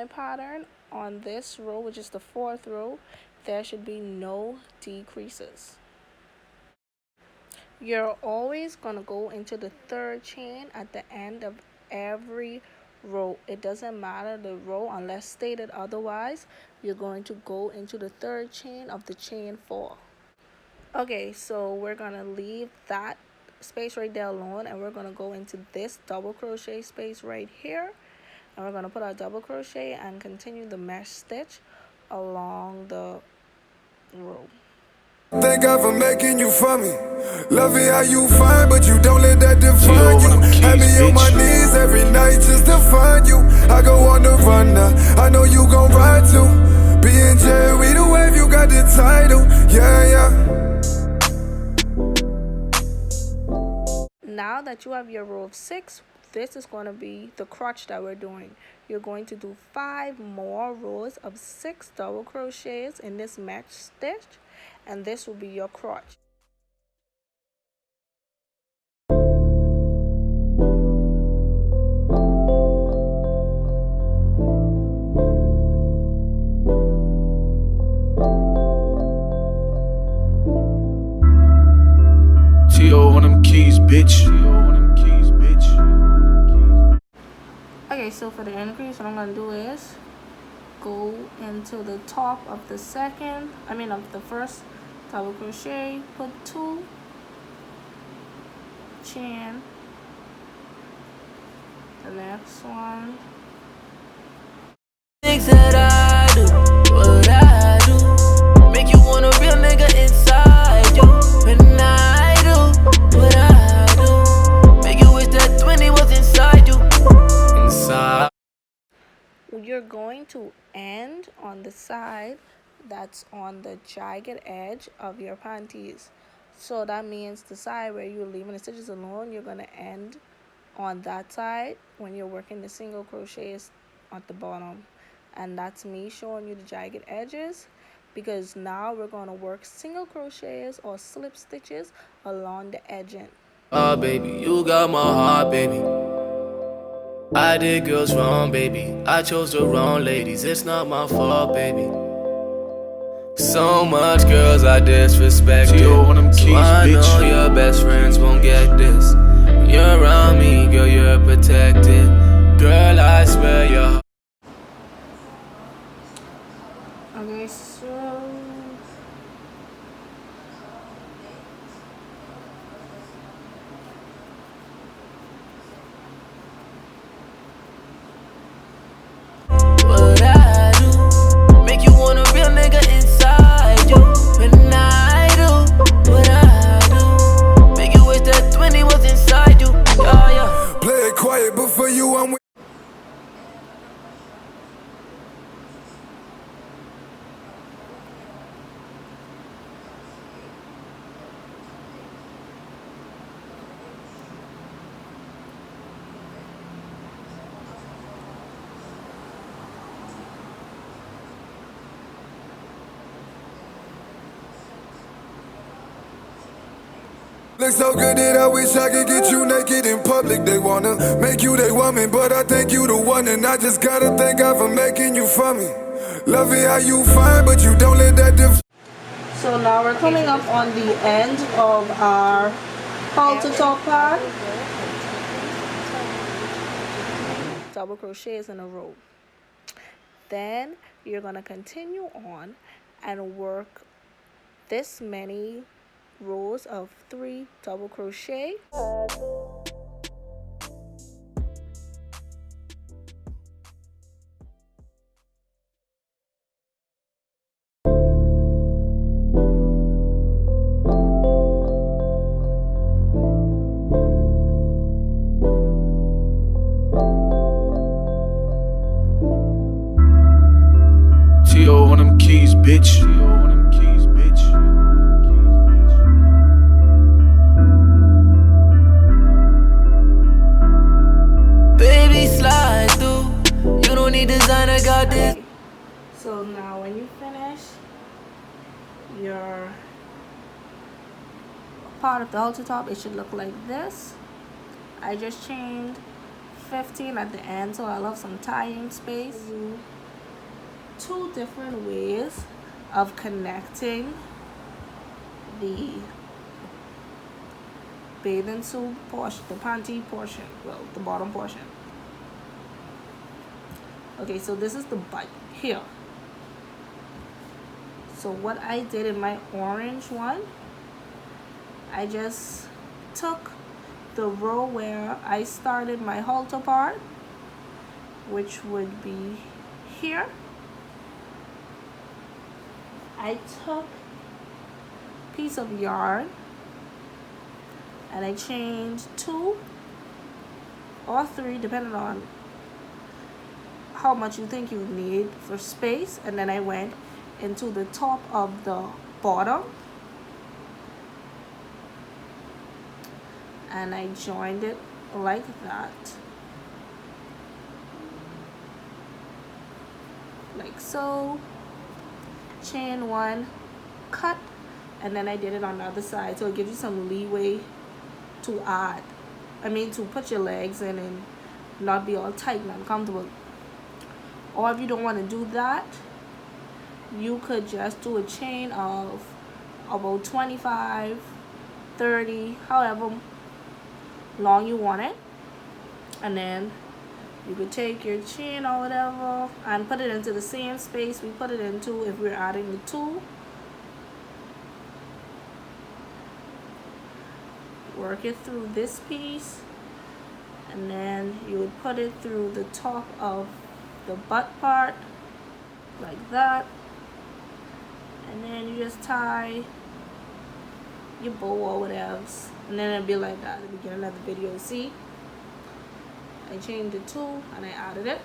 pattern on this row, which is the 4th row, there should be no decreases. You're always going to go into the 3rd chain at the end of every row. It doesn't matter the row unless stated otherwise. You're going to go into the 3rd chain of the chain 4. Okay, so we're going to leave that space right there alone, and we're going to go into this double crochet space right here, and we're going to put our double crochet and continue the mesh stitch along the row. Thank God for making you for me. Love it how you find, but you don't let that define you. Have me on my knees every night just to find you. I go on the run now, I know you gon' ride too. Being Jerry the wave, you got the title. Yeah. Now that you have your row of 6, this is going to be the crotch that we're doing. You're going to do 5 more rows of 6 double crochets in this mesh stitch, and this will be your crotch. Okay, so for the increase, what I'm going to do is go into the top of the first double crochet, put 2 chain, the next one, things that I do, what I do, make you want a real nigga inside you. When I do what I do, make you wish that 20 was inside you. Inside. You're going to end on the side that's on the jagged edge of your panties. So that means the side where you're leaving the stitches alone, you're going to end on that side when you're working the single crochets at the bottom. And that's me showing you the jagged edges, because now we're going to work single crochets or slip stitches along the edging. Oh baby, you got my heart, baby. I did girls wrong, baby. I chose the wrong ladies. It's not my fault, baby. So much girls I disrespected. So I know your best friends won't get this. When you're around me, girl, you're protected. Girl, I swear you're. Okay, so What I do, make you want a real nigga inside you. When I do what I do, make you wish that 20 was inside you. Yeah. Play it quiet, but for you I'm with. Look so good that I wish I could get you naked in public. They wanna make you their woman, but I think you the one, and I just gotta thank God for making you for me. Love it how you find, but you don't let that So now we're coming up on the end of our halter top part. Double crochets in a row. Then you're gonna continue on and work this many rows of 3 double crochet. T.O. on them keys, bitch. Baby, slide through. You don't need designer, got this. So now when you finish your part of the halter top, it should look like this. I just chained 15 at the end, so I love some tying space. two different ways of connecting the bathing suit portion, the panty portion, well, the bottom portion. Okay, so this is the butt here. So what I did in my orange one, I just took the row where I started my halter part, which would be here. I took a piece of yarn and I changed 2 or 3 depending on how much you think you need for space, and then I went into the top of the bottom and I joined it like that, like so. Chain 1, cut, and then I did it on the other side, so it gives you some leeway to add, to put your legs in and not be all tight and uncomfortable. Or if you don't want to do that, you could just do a chain of about 25, 30, however long you want it, and then you could take your chain or whatever and put it into the same space we put it into if we're adding the 2. Work it through this piece, and then you would put it through the top of the butt part like that, and then you just tie your bow or whatever, and then it'll be like that at the beginning of the video. See, I chained the 2 and I added it.